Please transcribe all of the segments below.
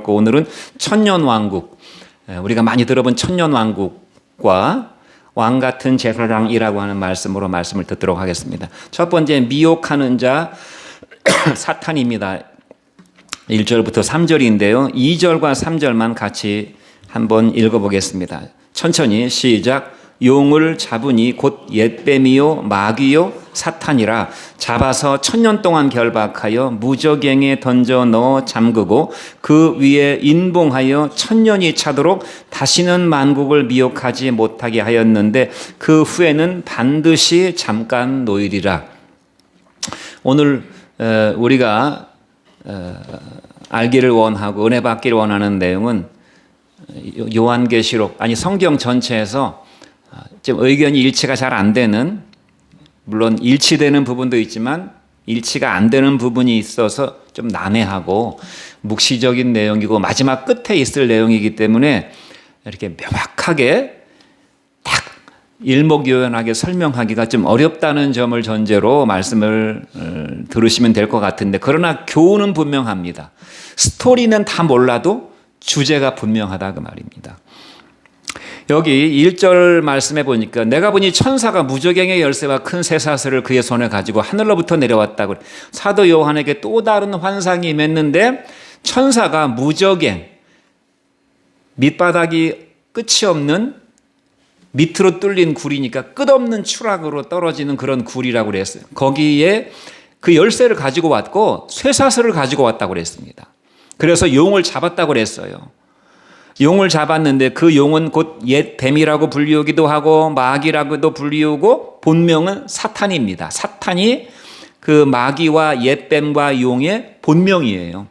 나눴고, 오늘은 천년왕국, 우리가 많이 들어본 천년왕국과 왕 같은 제사장이라고 하는 말씀으로 말씀을 듣도록 하겠습니다. 첫 번째, 미혹하는 자 사탄입니다. 1절부터 3절인데요. 2절과 3절만 같이 한번 읽어보겠습니다. 천천히 시작. 용을 잡으니 곧 옛뱀이요 마귀요 사탄이라. 잡아서 천년 동안 결박하여 무저갱에 던져 넣어 잠그고 그 위에 인봉하여 천년이 차도록 다시는 만국을 미혹하지 못하게 하였는데 그 후에는 반드시 잠깐 놓이리라. 오늘 우리가 알기를 원하고 은혜 받기를 원하는 내용은 요한계시록, 성경 전체에서 좀 의견이 일치가 잘 안 되는, 물론 일치되는 부분도 있지만 일치가 안 되는 부분이 있어서 좀 난해하고 묵시적인 내용이고 마지막 끝에 있을 내용이기 때문에 이렇게 명확하게 딱 일목요연하게 설명하기가 좀 어렵다는 점을 전제로 말씀을 들으시면 될 것 같은데, 그러나 교훈은 분명합니다. 스토리는 다 몰라도 주제가 분명하다 그 말입니다. 여기 1절 말씀해 보니까 내가 보니 천사가 무저갱의 열쇠와 큰 쇠사슬을 그의 손에 가지고 하늘로부터 내려왔다고. 사도 요한에게 또 다른 환상이 임했는데 천사가 무저갱, 밑바닥이 끝이 없는 밑으로 뚫린 굴이니까 끝없는 추락으로 떨어지는 그런 굴이라고 그랬어요. 거기에 그 열쇠를 가지고 왔고 쇠사슬을 가지고 왔다고 그랬습니다. 그래서 용을 잡았다고 그랬어요. 용을 잡았는데 그 용은 곧 옛 뱀이라고 불리우기도 하고 마귀라고도 불리우고 본명은 사탄입니다. 사탄이 그 마귀와 옛 뱀과 용의 본명이에요.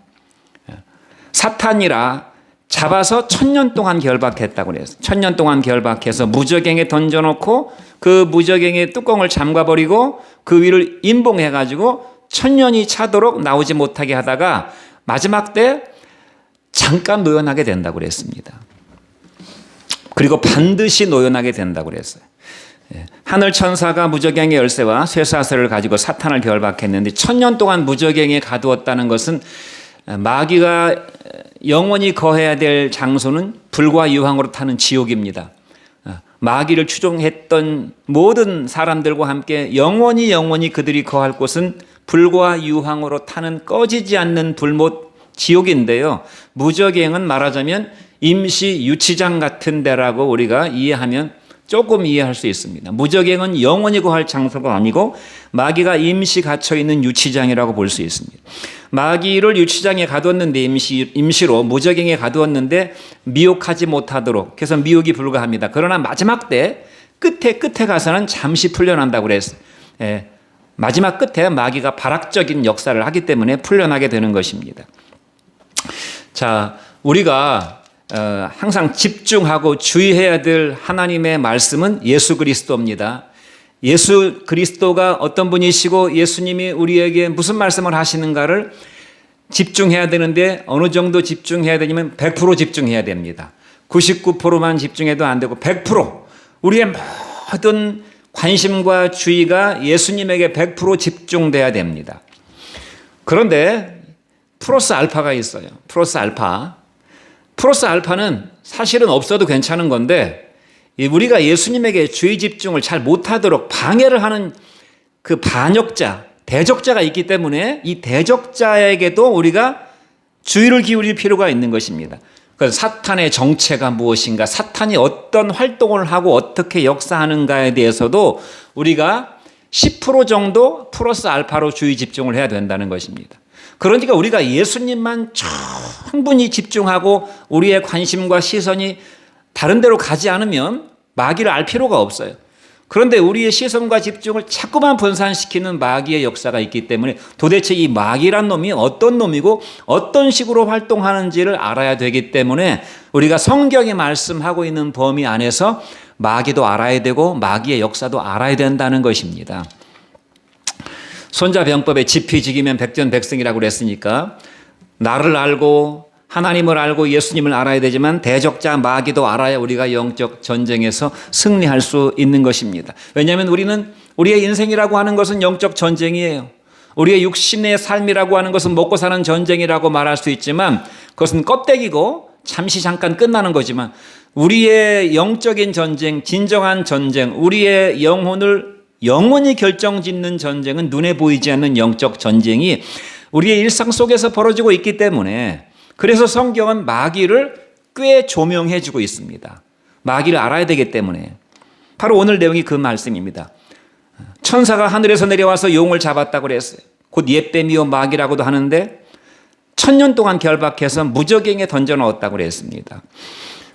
사탄이라 잡아서 천년 동안 결박했다고 그랬어요. 천년 동안 결박해서 무저갱에 던져놓고 그 무저갱의 뚜껑을 잠가버리고 그 위를 인봉해가지고 천년이 차도록 나오지 못하게 하다가 마지막 때 잠깐 노연하게 된다고 그랬습니다. 그리고 반드시 노연하게 된다고 그랬어요. 하늘 천사가 무저갱의 열쇠와 쇠사슬을 가지고 사탄을 결박했는데 천년 동안 무저갱에 가두었다는 것은 마귀가 영원히 거해야 될 장소는 불과 유황으로 타는 지옥입니다. 마귀를 추종했던 모든 사람들과 함께 영원히 그들이 거할 곳은 불과 유황으로 타는 꺼지지 않는 불못 지옥인데요. 무저갱은 말하자면 임시 유치장 같은 데라고 우리가 이해하면 조금 이해할 수 있습니다. 무저갱은 영원히 거할 장소가 아니고 마귀가 임시 갇혀있는 유치장이라고 볼 수 있습니다. 마귀를 유치장에 가두었는데 임시로 무저갱에 가두었는데 미혹하지 못하도록, 그래서 미혹이 불가합니다. 그러나 마지막 때 끝에 가서는 잠시 풀려난다고 그랬어요. 마지막 끝에 마귀가 발악적인 역사를 하기 때문에 풀려나게 되는 것입니다. 자, 우리가 항상 집중하고 주의해야 될 하나님의 말씀은 예수 그리스도입니다. 예수 그리스도가 어떤 분이시고 예수님이 우리에게 무슨 말씀을 하시는가를 집중해야 되는데 어느 정도 집중해야 되냐면 100% 집중해야 됩니다. 99%만 집중해도 안 되고 100% 우리의 모든 관심과 주의가 예수님에게 100% 집중돼야 됩니다. 그런데 플러스 알파가 있어요. 플러스 알파는 사실은 없어도 괜찮은 건데 우리가 예수님에게 주의 집중을 잘 못하도록 방해를 하는 그 반역자, 대적자가 있기 때문에 이 대적자에게도 우리가 주의를 기울일 필요가 있는 것입니다. 그래서 사탄의 정체가 무엇인가, 사탄이 어떤 활동을 하고 어떻게 역사하는가에 대해서도 우리가 10% 정도 플러스 알파로 주의 집중을 해야 된다는 것입니다. 그러니까 우리가 예수님만 충분히 집중하고 우리의 관심과 시선이 다른 데로 가지 않으면 마귀를 알 필요가 없어요. 그런데 우리의 시선과 집중을 자꾸만 분산시키는 마귀의 역사가 있기 때문에 도대체 이 마귀란 놈이 어떤 놈이고 어떤 식으로 활동하는지를 알아야 되기 때문에 우리가 성경이 말씀하고 있는 범위 안에서 마귀도 알아야 되고 마귀의 역사도 알아야 된다는 것입니다. 손자병법에 지피지기면 백전백승이라고 그랬으니까 나를 알고 하나님을 알고 예수님을 알아야 되지만 대적자 마귀도 알아야 우리가 영적 전쟁에서 승리할 수 있는 것입니다. 왜냐하면 우리의 인생이라고 하는 것은 영적 전쟁이에요. 우리의 육신의 삶이라고 하는 것은 먹고 사는 전쟁이라고 말할 수 있지만 그것은 껍데기고 잠시 잠깐 끝나는 거지만 우리의 영적인 전쟁, 진정한 전쟁, 우리의 영혼을 영원히 결정짓는 전쟁은 눈에 보이지 않는 영적 전쟁이 우리의 일상 속에서 벌어지고 있기 때문에 그래서 성경은 마귀를 꽤 조명해 주고 있습니다. 마귀를 알아야 되기 때문에 바로 오늘 내용이 그 말씀입니다. 천사가 하늘에서 내려와서 용을 잡았다고 그랬어요. 곧 옛뱀이요 마귀라고도 하는데 1000년 동안 결박해서 무저갱에 던져 넣었다고 그랬습니다.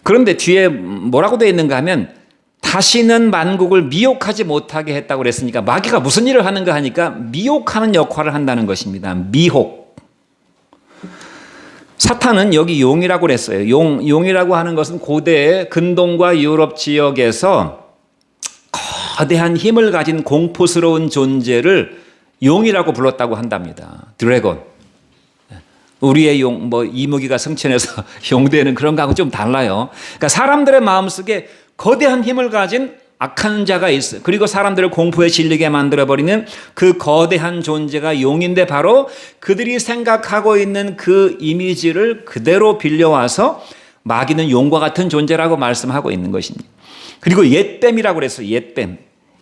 그런데 뒤에 뭐라고 되어 있는가 하면 다시는 만국을 미혹하지 못하게 했다고 그랬으니까 마귀가 무슨 일을 하는가 하니까 미혹하는 역할을 한다는 것입니다. 미혹. 사탄은 여기 용이라고 그랬어요. 용이라고 하는 것은 고대 근동과 유럽 지역에서 거대한 힘을 가진 공포스러운 존재를 용이라고 불렀다고 한답니다. 드래곤. 우리의 용, 이무기가 승천해서 용되는 그런 거하고 좀 달라요. 그러니까 사람들의 마음속에 거대한 힘을 가진 악한 자가 있어요. 그리고 사람들을 공포에 질리게 만들어버리는 그 거대한 존재가 용인데 바로 그들이 생각하고 있는 그 이미지를 그대로 빌려와서 마귀는 용과 같은 존재라고 말씀하고 있는 것입니다. 그리고 옛뱀이라고 그랬어요.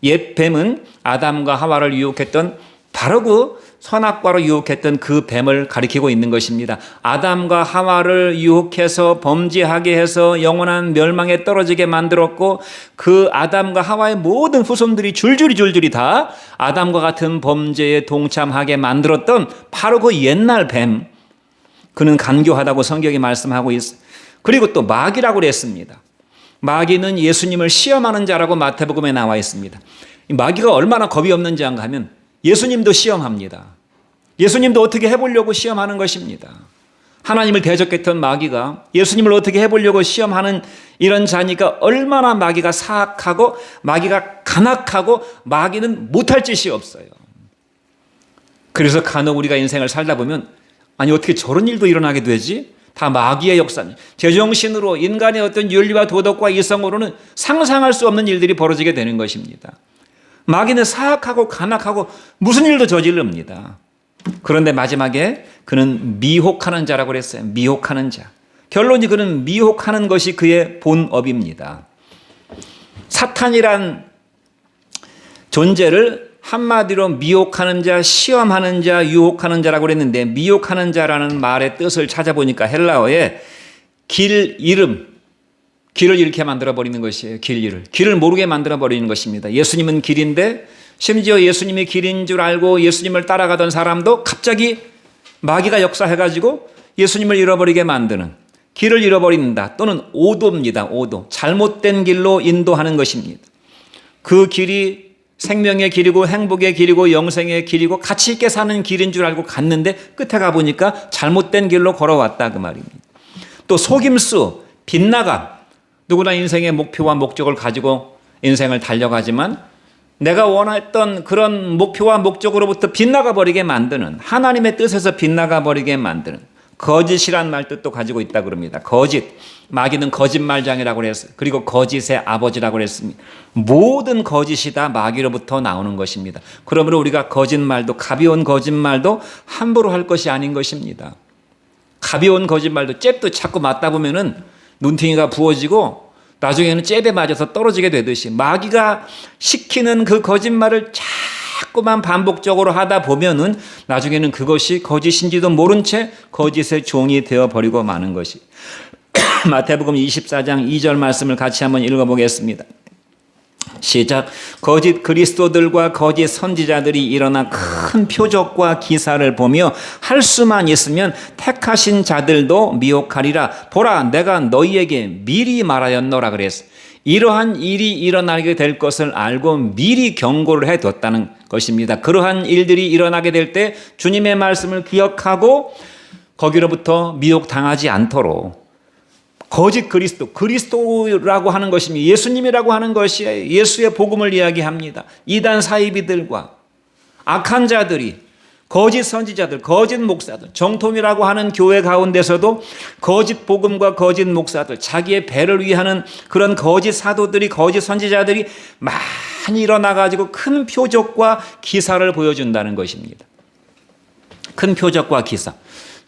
옛뱀은 아담과 하와를 유혹했던 바로 그 선악과로 유혹했던 그 뱀을 가리키고 있는 것입니다. 아담과 하와를 유혹해서 범죄하게 해서 영원한 멸망에 떨어지게 만들었고 그 아담과 하와의 모든 후손들이 줄줄이 다 아담과 같은 범죄에 동참하게 만들었던 바로 그 옛날 뱀. 그는 간교하다고 성경이 말씀하고 있어요. 그리고 또 마귀라고 그랬습니다. 마귀는 예수님을 시험하는 자라고 마태복음에 나와 있습니다. 마귀가 얼마나 겁이 없는 자인가 하면 예수님도 시험합니다. 예수님도 어떻게 해보려고 시험하는 것입니다. 하나님을 대적했던 마귀가 예수님을 어떻게 해보려고 시험하는 이런 자니까 얼마나 마귀가 사악하고 마귀가 간악하고 마귀는 못할 짓이 없어요. 그래서 간혹 우리가 인생을 살다 보면 아니 어떻게 저런 일도 일어나게 되지? 다 마귀의 역사입니다. 제정신으로 인간의 어떤 윤리와 도덕과 이성으로는 상상할 수 없는 일들이 벌어지게 되는 것입니다. 마귀는 사악하고 간악하고 무슨 일도 저지릅니다. 그런데 마지막에 그는 미혹하는 자라고 그랬어요. 미혹하는 자. 결론이 그는 미혹하는 것이 그의 본업입니다. 사탄이란 존재를 한마디로 미혹하는 자, 시험하는 자, 유혹하는 자라고 그랬는데 미혹하는 자라는 말의 뜻을 찾아보니까 헬라어에 길 이름, 길을 잃게 만들어버리는 것이에요. 길을 모르게 만들어버리는 것입니다. 예수님은 길인데 심지어 예수님이 길인 줄 알고 예수님을 따라가던 사람도 갑자기 마귀가 역사해가지고 예수님을 잃어버리게 만드는 길을 잃어버린다 또는 오도입니다. 오도. 잘못된 길로 인도하는 것입니다. 그 길이 생명의 길이고 행복의 길이고 영생의 길이고 가치 있게 사는 길인 줄 알고 갔는데 끝에 가보니까 잘못된 길로 걸어왔다 그 말입니다. 또 속임수, 빗나감. 누구나 인생의 목표와 목적을 가지고 인생을 달려가지만 내가 원했던 그런 목표와 목적으로부터 빗나가 버리게 만드는 하나님의 뜻에서 빗나가 버리게 만드는 거짓이란 말 뜻도 가지고 있다 그럽니다. 거짓. 마귀는 거짓말장이라고 그랬어요. 그리고 거짓의 아버지라고 그랬습니다. 모든 거짓이 다 마귀로부터 나오는 것입니다. 그러므로 우리가 거짓말도 가벼운 거짓말도 함부로 할 것이 아닌 것입니다. 가벼운 거짓말도 잽도 자꾸 맞다 보면은 눈탱이가 부어지고 나중에는 잽에 맞아서 떨어지게 되듯이 마귀가 시키는 그 거짓말을 자꾸만 반복적으로 하다 보면은 나중에는 그것이 거짓인지도 모른 채 거짓의 종이 되어버리고 마는 것이. 마태복음 24장 2절 말씀을 같이 한번 읽어보겠습니다. 시작. 거짓 그리스도들과 거짓 선지자들이 일어나 큰 표적과 기사를 보며 할 수만 있으면 택하신 자들도 미혹하리라. 보라, 내가 너희에게 미리 말하였노라 그랬어. 이러한 일이 일어나게 될 것을 알고 미리 경고를 해뒀다는 것입니다. 그러한 일들이 일어나게 될 때 주님의 말씀을 기억하고 거기로부터 미혹당하지 않도록 거짓 그리스도라고 하는 것입니다. 예수님이라고 하는 것이에요. 예수의 복음을 이야기합니다. 이단 사이비들과 악한 자들이 거짓 선지자들, 거짓 목사들, 정통이라고 하는 교회 가운데서도 거짓 복음과 거짓 목사들, 자기의 배를 위하는 그런 거짓 사도들이, 거짓 선지자들이 많이 일어나가지고 큰 표적과 기사를 보여준다는 것입니다. 큰 표적과 기사.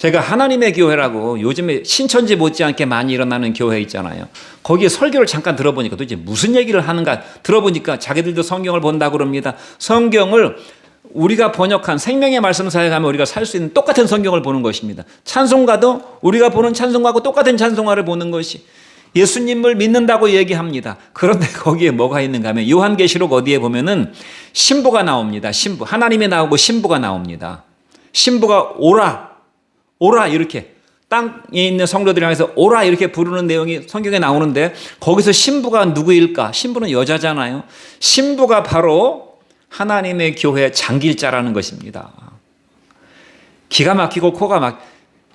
제가 하나님의 교회라고 요즘에 신천지 못지않게 많이 일어나는 교회 있잖아요. 거기에 설교를 잠깐 들어보니까 도대체 무슨 얘기를 하는가 들어보니까 자기들도 성경을 본다고 그럽니다. 성경을 우리가 번역한 생명의 말씀사에 가면 우리가 살 수 있는 똑같은 성경을 보는 것입니다. 찬송가도 우리가 보는 찬송가하고 똑같은 찬송가를 보는 것이 예수님을 믿는다고 얘기합니다. 그런데 거기에 뭐가 있는가 하면 요한계시록 어디에 보면은 신부가 나옵니다. 신부. 하나님이 나오고 신부가 나옵니다. 신부가 오라 이렇게 땅에 있는 성도들을 향해서 오라 이렇게 부르는 내용이 성경에 나오는데 거기서 신부가 누구일까? 신부는 여자잖아요. 신부가 바로 하나님의 교회 장길자라는 것입니다. 기가 막히고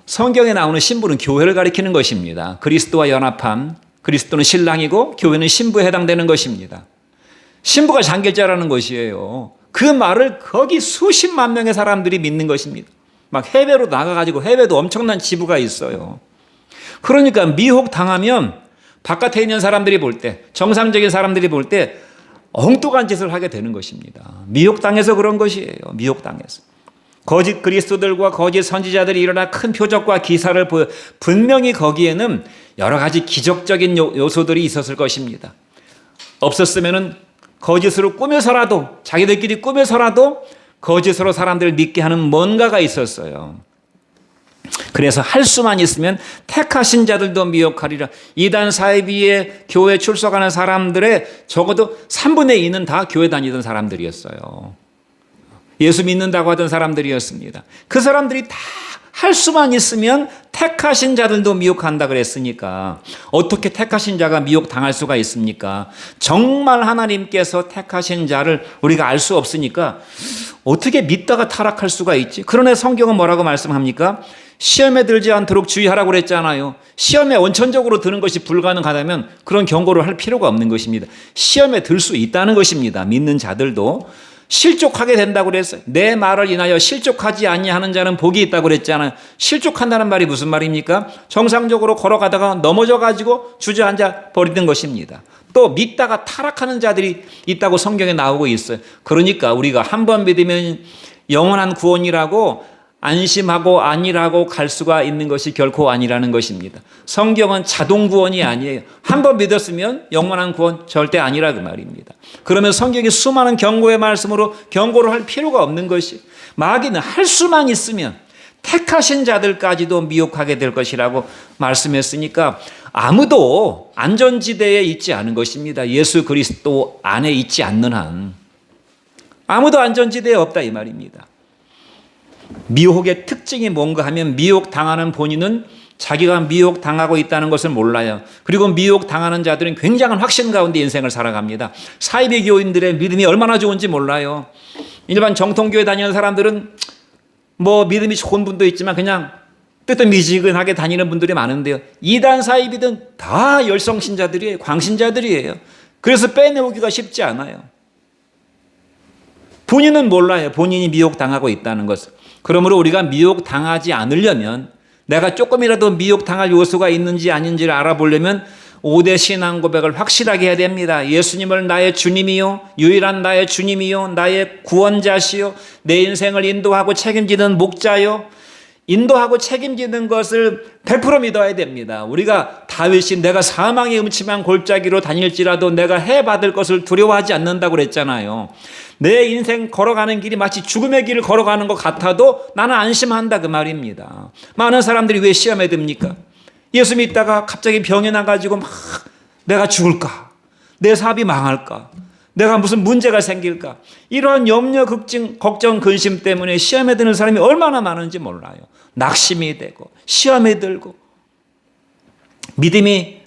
성경에 나오는 신부는 교회를 가리키는 것입니다. 그리스도와 연합한 그리스도는 신랑이고 교회는 신부에 해당되는 것입니다. 신부가 장길자라는 것이에요. 그 말을 거기 수십만 명의 사람들이 믿는 것입니다. 막 해외로 나가가지고 해외도 엄청난 지부가 있어요. 그러니까 미혹당하면 바깥에 있는 사람들이 볼 때, 정상적인 사람들이 볼 때 엉뚱한 짓을 하게 되는 것입니다. 미혹당해서 그런 것이에요. 미혹당해서. 거짓 그리스도들과 거짓 선지자들이 일어나 큰 표적과 기사를 보여 분명히 거기에는 여러 가지 기적적인 요소들이 있었을 것입니다. 없었으면은 거짓으로 꾸며서라도 자기들끼리 꾸며서라도 거짓으로 사람들을 믿게 하는 뭔가가 있었어요. 그래서 할 수만 있으면 택하신 자들도 미혹하리라. 이단 사이비에 교회 출석하는 사람들의 적어도 3분의 2는 다 교회 다니던 사람들이었어요. 예수 믿는다고 하던 사람들이었습니다. 그 사람들이 다 할 수만 있으면 택하신 자들도 미혹한다 그랬으니까 어떻게 택하신 자가 미혹당할 수가 있습니까? 정말 하나님께서 택하신 자를 우리가 알 수 없으니까 어떻게 믿다가 타락할 수가 있지? 그러나 성경은 뭐라고 말씀합니까? 시험에 들지 않도록 주의하라고 그랬잖아요. 시험에 원천적으로 드는 것이 불가능하다면 그런 경고를 할 필요가 없는 것입니다. 시험에 들 수 있다는 것입니다. 믿는 자들도. 실족하게 된다고 그랬어요. 내 말을 인하여 실족하지 아니하는 자는 복이 있다고 그랬잖아요. 실족한다는 말이 무슨 말입니까? 정상적으로 걸어가다가 넘어져가지고 주저앉아 버리는 것입니다. 또 믿다가 타락하는 자들이 있다고 성경에 나오고 있어요. 그러니까 우리가 한 번 믿으면 영원한 구원이라고 안심하고 아니라고 갈 수가 있는 것이 결코 아니라는 것입니다. 성경은 자동 구원이 아니에요. 한 번 믿었으면 영원한 구원 절대 아니라 그 말입니다. 그러면 성경이 수많은 경고의 말씀으로 경고를 할 필요가 없는 것이 마귀는 할 수만 있으면 택하신 자들까지도 미혹하게 될 것이라고 말씀했으니까 아무도 안전지대에 있지 않은 것입니다. 예수 그리스도 안에 있지 않는 한 아무도 안전지대에 없다 이 말입니다. 미혹의 특징이 뭔가 하면 미혹당하는 본인은 자기가 미혹당하고 있다는 것을 몰라요. 그리고 미혹당하는 자들은 굉장한 확신 가운데 인생을 살아갑니다. 사이비 교인들의 믿음이 얼마나 좋은지 몰라요. 일반 정통교회 다니는 사람들은 뭐 믿음이 좋은 분도 있지만 그냥 뜨뜻미지근하게 다니는 분들이 많은데요. 이단 사이비든 다 열성신자들이에요. 광신자들이에요. 그래서 빼내오기가 쉽지 않아요. 본인은 몰라요. 본인이 미혹당하고 있다는 것을. 그러므로 우리가 미혹당하지 않으려면 내가 조금이라도 미혹당할 요소가 있는지 아닌지를 알아보려면 5대 신앙 고백을 확실하게 해야 됩니다. 예수님을 나의 주님이요, 유일한 나의 주님이요, 나의 구원자시요, 내 인생을 인도하고 책임지는 목자요, 인도하고 책임지는 것을 100% 믿어야 됩니다. 우리가 다윗이 내가 사망의 음침한 골짜기로 다닐지라도 내가 해받을 것을 두려워하지 않는다고 그랬잖아요. 내 인생 걸어가는 길이 마치 죽음의 길을 걸어가는 것 같아도 나는 안심한다 그 말입니다. 많은 사람들이 왜 시험에 듭니까? 예수 믿다가 갑자기 병이 나가지고 막 내가 죽을까? 내 사업이 망할까? 내가 무슨 문제가 생길까? 이러한 염려, 걱정, 근심 때문에 시험에 드는 사람이 얼마나 많은지 몰라요. 낙심이 되고 시험에 들고 믿음이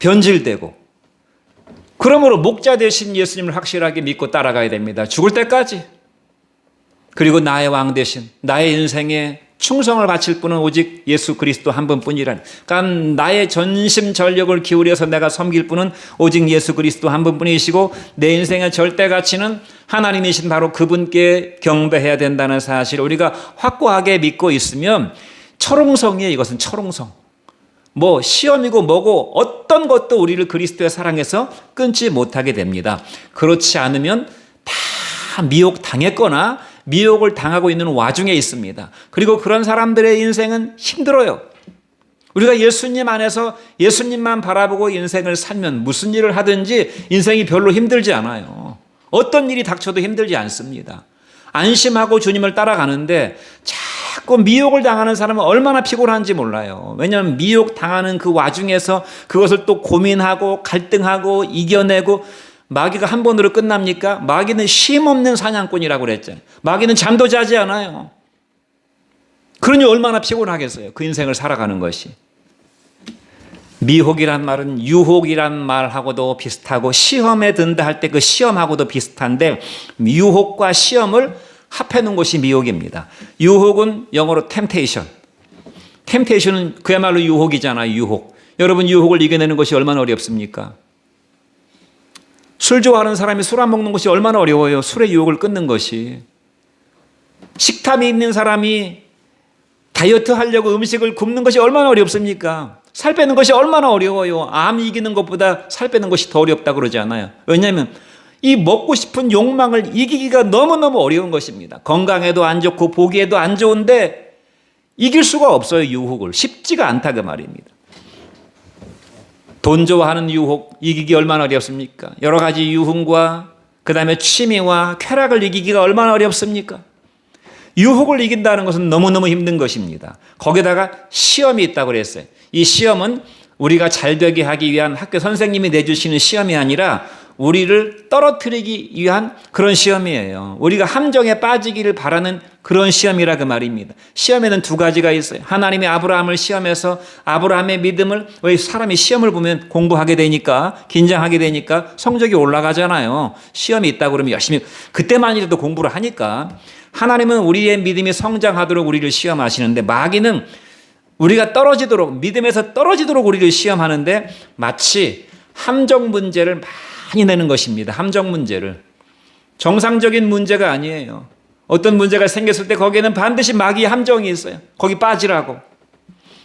변질되고 그러므로 목자 되신 예수님을 확실하게 믿고 따라가야 됩니다. 죽을 때까지. 그리고 나의 왕 되신 나의 인생에 충성을 바칠 분은 오직 예수 그리스도 한 분뿐이라니. 그러니까 나의 전심 전력을 기울여서 내가 섬길 분은 오직 예수 그리스도 한 분뿐이시고 내 인생의 절대 가치는 하나님이신 바로 그분께 경배해야 된다는 사실을 우리가 확고하게 믿고 있으면 철옹성이에요. 이것은 철옹성. 뭐 시험이고 뭐고 어떤 것도 우리를 그리스도의 사랑에서 끊지 못하게 됩니다. 그렇지 않으면 다 미혹당했거나 미혹을 당하고 있는 와중에 있습니다. 그리고 그런 사람들의 인생은 힘들어요. 우리가 예수님 안에서 예수님만 바라보고 인생을 살면 무슨 일을 하든지 인생이 별로 힘들지 않아요. 어떤 일이 닥쳐도 힘들지 않습니다. 안심하고 주님을 따라가는데 자꾸 미혹을 당하는 사람은 얼마나 피곤한지 몰라요. 왜냐하면 미혹 당하는 그 와중에서 그것을 또 고민하고 갈등하고 이겨내고, 마귀가 한 번으로 끝납니까? 마귀는 쉼없는 사냥꾼이라고 그랬잖아요. 마귀는 잠도 자지 않아요. 그러니 얼마나 피곤하겠어요. 그 인생을 살아가는 것이. 미혹이란 말은 유혹이란 말하고도 비슷하고 시험에 든다 할 때 그 시험하고도 비슷한데, 유혹과 시험을 합해 놓은 것이 미혹입니다. 유혹은 영어로 temptation. temptation은 그야말로 유혹이잖아요. 유혹. 여러분, 유혹을 이겨내는 것이 얼마나 어렵습니까? 술 좋아하는 사람이 술 안 먹는 것이 얼마나 어려워요. 술의 유혹을 끊는 것이. 식탐이 있는 사람이 다이어트 하려고 음식을 굶는 것이 얼마나 어렵습니까? 살 빼는 것이 얼마나 어려워요. 암 이기는 것보다 살 빼는 것이 더 어렵다고 그러지 않아요. 왜냐하면 이 먹고 싶은 욕망을 이기기가 너무너무 어려운 것입니다. 건강에도 안 좋고 보기에도 안 좋은데 이길 수가 없어요. 유혹을. 쉽지가 않다 그 말입니다. 돈 좋아하는 유혹 이기기 얼마나 어렵습니까? 여러 가지 유흥과 그 다음에 취미와 쾌락을 이기기가 얼마나 어렵습니까? 유혹을 이긴다는 것은 너무너무 힘든 것입니다. 거기다가 시험이 있다고 그랬어요. 이 시험은 우리가 잘 되게 하기 위한 학교 선생님이 내주시는 시험이 아니라 우리를 떨어뜨리기 위한 그런 시험이에요. 우리가 함정에 빠지기를 바라는 그런 시험이라 그 말입니다. 시험에는 두 가지가 있어요. 하나님의 아브라함을 시험해서 아브라함의 믿음을, 왜 사람이 시험을 보면 공부하게 되니까, 긴장하게 되니까 성적이 올라가잖아요. 시험이 있다고 그러면 열심히, 그때만이라도 공부를 하니까. 하나님은 우리의 믿음이 성장하도록 우리를 시험하시는데, 마귀는 우리가 떨어지도록, 믿음에서 떨어지도록 우리를 시험하는데 마치 함정 문제를 많이 내는 것입니다. 함정 문제를. 정상적인 문제가 아니에요. 어떤 문제가 생겼을 때 거기에는 반드시 마귀의 함정이 있어요. 거기 빠지라고.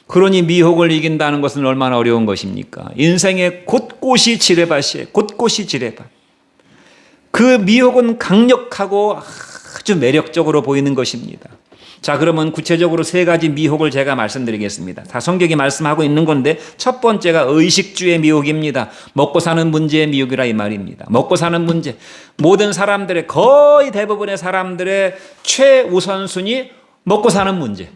그러니 미혹을 이긴다는 것은 얼마나 어려운 것입니까? 인생의 곳곳이 지뢰밭이에요. 곳곳이 지뢰밭. 그 미혹은 강력하고 아주 매력적으로 보이는 것입니다. 자, 그러면 구체적으로 세 가지 미혹을 제가 말씀드리겠습니다. 다 성경이 말씀하고 있는 건데, 첫 번째가 의식주의 미혹입니다. 먹고 사는 문제의 미혹이라 이 말입니다. 먹고 사는 문제. 모든 사람들의, 거의 대부분의 사람들의 최우선순위 먹고 사는 문제.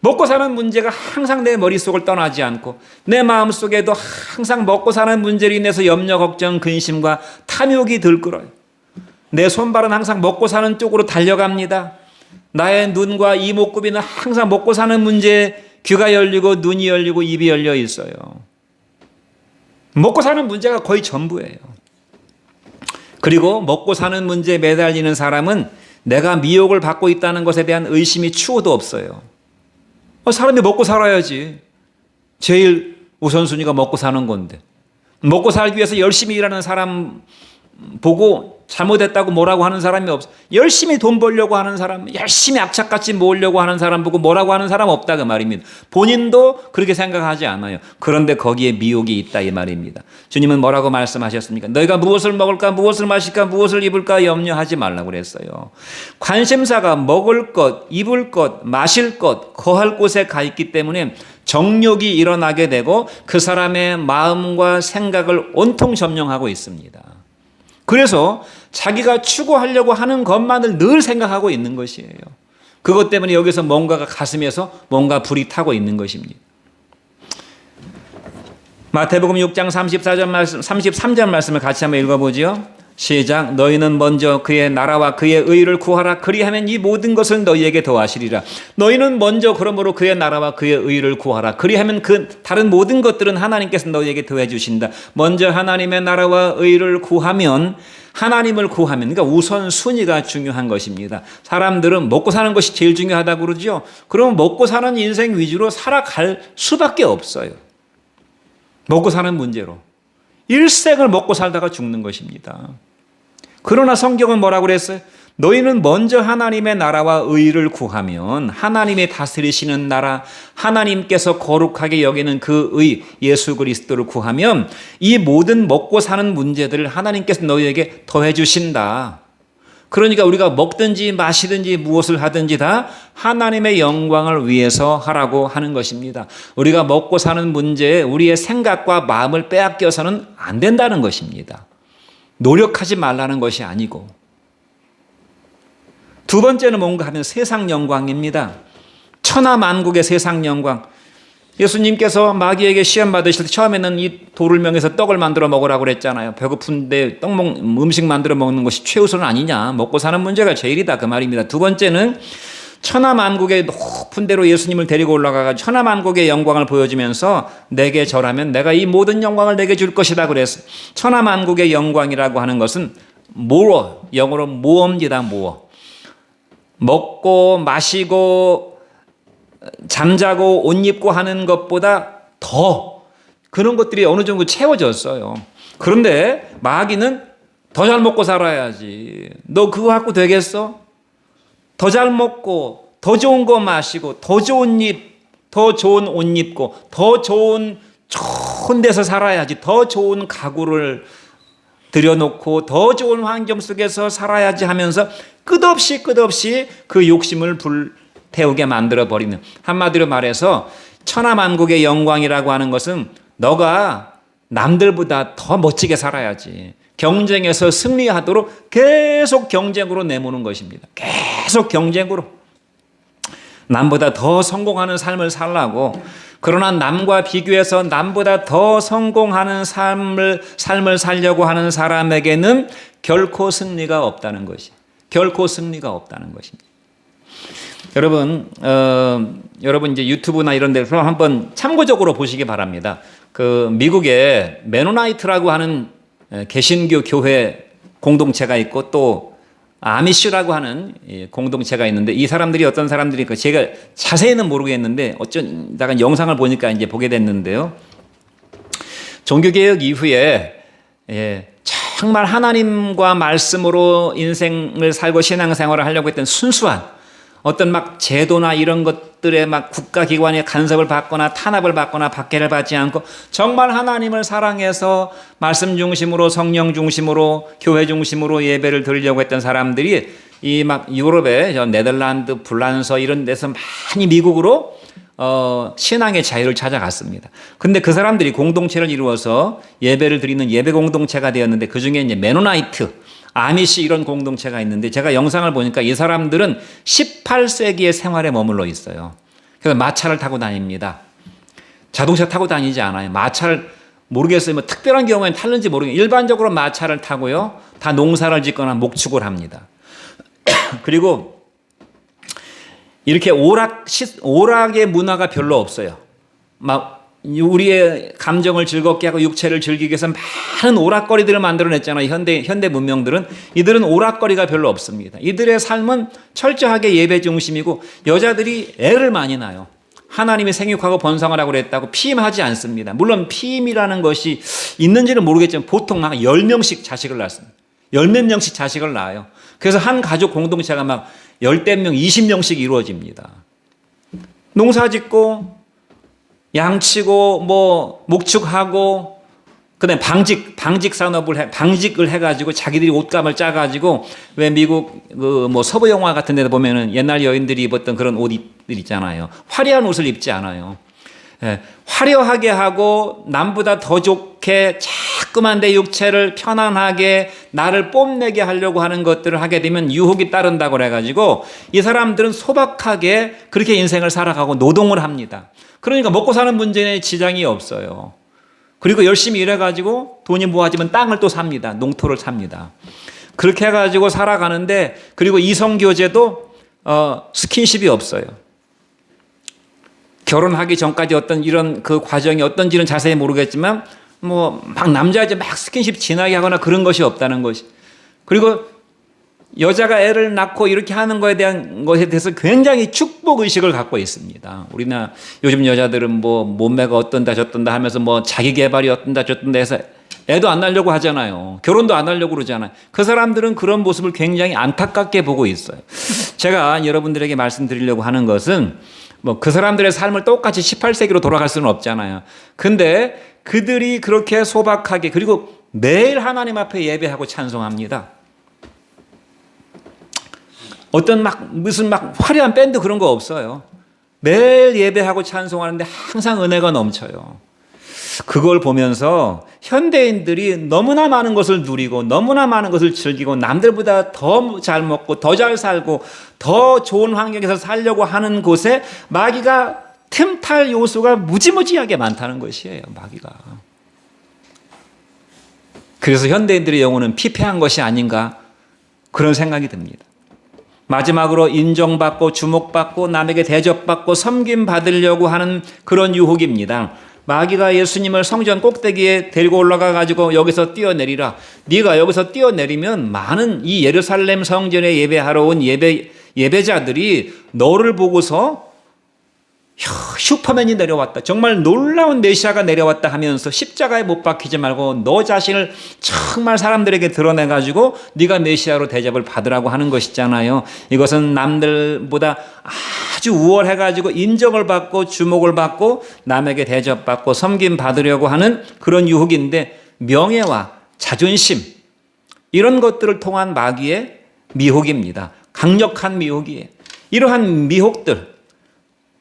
먹고 사는 문제가 항상 내 머릿속을 떠나지 않고 내 마음속에도 항상 먹고 사는 문제로 인해서 염려, 걱정, 근심과 탐욕이 들끓어요. 내 손발은 항상 먹고 사는 쪽으로 달려갑니다. 나의 눈과 이목구비는 항상 먹고 사는 문제에 귀가 열리고 눈이 열리고 입이 열려 있어요. 먹고 사는 문제가 거의 전부예요. 그리고 먹고 사는 문제에 매달리는 사람은 내가 미혹을 받고 있다는 것에 대한 의심이 추호도 없어요. 사람이 먹고 살아야지. 제일 우선순위가 먹고 사는 건데. 먹고 살기 위해서 열심히 일하는 사람 보고 잘못했다고 뭐라고 하는 사람이 없어. 열심히 돈 벌려고 하는 사람, 열심히 악착같이 모으려고 하는 사람 보고 뭐라고 하는 사람 없다 그 말입니다. 본인도 그렇게 생각하지 않아요. 그런데 거기에 미혹이 있다 이 말입니다. 주님은 뭐라고 말씀하셨습니까? 너희가 무엇을 먹을까, 무엇을 마실까, 무엇을 입을까 염려하지 말라고 그랬어요. 관심사가 먹을 것, 입을 것, 마실 것, 거할 곳에 가 있기 때문에 정욕이 일어나게 되고 그 사람의 마음과 생각을 온통 점령하고 있습니다. 그래서 자기가 추구하려고 하는 것만을 늘 생각하고 있는 것이에요. 그것 때문에 여기서 뭔가가 가슴에서 뭔가 불이 타고 있는 것입니다. 마태복음 6장 33절 말씀을 같이 한번 읽어보죠. 시작. 너희는 먼저 그의 나라와 그의 의를 구하라. 그리하면 이 모든 것을 너희에게 더하시리라. 너희는 먼저 그러므로 그의 나라와 그의 의를 구하라. 그리하면 그 다른 모든 것들은 하나님께서 너희에게 더해 주신다. 먼저 하나님의 나라와 의를 구하면, 하나님을 구하면, 그러니까 우선순위가 중요한 것입니다. 사람들은 먹고 사는 것이 제일 중요하다고 그러죠. 그러면 먹고 사는 인생 위주로 살아갈 수밖에 없어요. 먹고 사는 문제로. 일생을 먹고 살다가 죽는 것입니다. 그러나 성경은 뭐라고 그랬어요? 너희는 먼저 하나님의 나라와 의를 구하면, 하나님이 다스리시는 나라, 하나님께서 거룩하게 여기는 그 의, 예수 그리스도를 구하면 이 모든 먹고 사는 문제들을 하나님께서 너희에게 더해 주신다. 그러니까 우리가 먹든지 마시든지 무엇을 하든지 다 하나님의 영광을 위해서 하라고 하는 것입니다. 우리가 먹고 사는 문제에 우리의 생각과 마음을 빼앗겨서는 안 된다는 것입니다. 노력하지 말라는 것이 아니고. 두 번째는 뭔가 하면 세상 영광입니다. 천하만국의 세상 영광. 예수님께서 마귀에게 시험 받으실 때 처음에는 이 돌을 명해서 떡을 만들어 먹으라고 그랬잖아요. 배고픈데 음식 만들어 먹는 것이 최우선 아니냐. 먹고 사는 문제가 제일이다 그 말입니다. 두 번째는 천하만국의 높은 데로 예수님을 데리고 올라가서 천하만국의 영광을 보여주면서 내게 절하면 내가 이 모든 영광을 내게 줄 것이다 그래서 천하만국의 영광이라고 하는 것은 more, 영어로 more입니다. more. 먹고 마시고 잠자고 옷 입고 하는 것보다 더 그런 것들이 어느 정도 채워졌어요. 그런데 마귀는 더 잘 먹고 살아야지. 너 그거 갖고 되겠어? 더 잘 먹고 더 좋은 거 마시고 더 좋은 옷 입고 더 좋은 데서 살아야지. 더 좋은 가구를 들여놓고 더 좋은 환경 속에서 살아야지 하면서 끝없이 그 욕심을 불태우게 만들어버리는, 한마디로 말해서 천하만국의 영광이라고 하는 것은 너가 남들보다 더 멋지게 살아야지. 경쟁에서 승리하도록 계속 경쟁으로 내모는 것입니다. 계속 경쟁으로. 남보다 더 성공하는 삶을 살라고. 그러나 남과 비교해서 남보다 더 성공하는 삶을 살려고 하는 사람에게는 결코 승리가 없다는 것이. 결코 승리가 없다는 것입니다. 여러분 이제 유튜브나 이런 데서 한번 참고적으로 보시기 바랍니다. 그 미국에 메노나이트라고 하는 개신교 교회 공동체가 있고 또 아미슈라고 하는 공동체가 있는데 이 사람들이 어떤 사람들일까 제가 자세히는 모르겠는데 어쩐다가 영상을 보니까 이제 보게 됐는데요. 종교개혁 이후에 정말 하나님과 말씀으로 인생을 살고 신앙생활을 하려고 했던 순수한 어떤 막 제도나 이런 것들에 막 국가기관의 간섭을 받거나 탄압을 받거나 박해를 받지 않고 정말 하나님을 사랑해서 말씀 중심으로 성령 중심으로 교회 중심으로 예배를 드리려고 했던 사람들이 이 막 유럽의 네덜란드, 불란서 이런 데서 많이 미국으로 신앙의 자유를 찾아갔습니다. 근데 그 사람들이 공동체를 이루어서 예배를 드리는 예배 공동체가 되었는데 그 중에 이제 메노나이트 아미시 이런 공동체가 있는데 제가 영상을 보니까 이 사람들은 18세기의 생활에 머물러 있어요. 그래서 마차를 타고 다닙니다. 자동차 타고 다니지 않아요. 마차를 모르겠어요. 뭐 특별한 경우에는 탔는지 모르겠어요. 일반적으로 마차를 타고요. 다 농사를 짓거나 목축을 합니다. 그리고 이렇게 오락의 문화가 별로 없어요. 막 우리의 감정을 즐겁게 하고 육체를 즐기기 위해서 많은 오락거리들을 만들어냈잖아요. 현대 문명들은. 이들은 오락거리가 별로 없습니다. 이들의 삶은 철저하게 예배 중심이고 여자들이 애를 많이 낳아요. 하나님이 생육하고 번성을 하고 그랬다고 피임하지 않습니다. 물론 피임이라는 것이 있는지는 모르겠지만 보통 막 10명씩 자식을 낳습니다. 10몇 명씩 자식을 낳아요. 그래서 한 가족 공동체가 막 10대 명, 20명씩 이루어집니다. 농사 짓고 양치고 뭐 목축하고 그다음에 방직 산업을 방직을 해가지고 자기들이 옷감을 짜가지고 왜 미국 그 뭐 서부 영화 같은 데도 보면은 옛날 여인들이 입었던 그런 옷들 있잖아요. 화려한 옷을 입지 않아요. 화려하게 하고 남보다 더 좋게 자꾸만 내 육체를 편안하게 나를 뽐내게 하려고 하는 것들을 하게 되면 유혹이 따른다고 그래가지고 이 사람들은 소박하게 그렇게 인생을 살아가고 노동을 합니다. 그러니까 먹고 사는 문제에 지장이 없어요. 그리고 열심히 일해가지고 돈이 모아지면 땅을 또 삽니다. 농토를 삽니다. 그렇게 해가지고 살아가는데 그리고 이성교제도 스킨십이 없어요. 결혼하기 전까지 어떤 이런 그 과정이 어떤지는 자세히 모르겠지만 뭐 막 남자애들 막 스킨십 진하게 하거나 그런 것이 없다는 것이. 그리고 여자가 애를 낳고 이렇게 하는 것에 대한 것에 대해서 굉장히 축복 의식을 갖고 있습니다. 우리나 요즘 여자들은 뭐 몸매가 어떤다 저떤다 하면서 뭐 자기 개발이 어떤다 저떤다 해서 애도 안 낳으려고 하잖아요. 결혼도 안 하려고 그러잖아요. 그 사람들은 그런 모습을 굉장히 안타깝게 보고 있어요. 제가 여러분들에게 말씀드리려고 하는 것은 뭐 그 사람들의 삶을 똑같이 18세기로 돌아갈 수는 없잖아요. 근데 그들이 그렇게 소박하게 그리고 매일 하나님 앞에 예배하고 찬송합니다. 어떤 무슨 화려한 밴드 그런 거 없어요. 매일 예배하고 찬송하는데 항상 은혜가 넘쳐요. 그걸 보면서 현대인들이 너무나 많은 것을 누리고 너무나 많은 것을 즐기고 남들보다 더 잘 먹고 더 잘 살고 더 좋은 환경에서 살려고 하는 곳에 마귀가 틈탈 요소가 무지무지하게 많다는 것이에요. 마귀가. 그래서 현대인들의 영혼은 피폐한 것이 아닌가 그런 생각이 듭니다. 마지막으로 인정받고 주목받고 남에게 대접받고 섬김받으려고 하는 그런 유혹입니다. 마귀가 예수님을 성전 꼭대기에 데리고 올라가 가지고 여기서 뛰어내리라. 네가 여기서 뛰어내리면 많은 이 예루살렘 성전에 예배하러 온 예배자들이 너를 보고서 슈퍼맨이 내려왔다. 정말 놀라운 메시아가 내려왔다 하면서 십자가에 못 박히지 말고 너 자신을 정말 사람들에게 드러내가지고 네가 메시아로 대접을 받으라고 하는 것이잖아요. 이것은 남들보다 아주 우월해가지고 인정을 받고 주목을 받고 남에게 대접받고 섬김 받으려고 하는 그런 유혹인데 명예와 자존심 이런 것들을 통한 마귀의 미혹입니다. 강력한 미혹이에요. 이러한 미혹들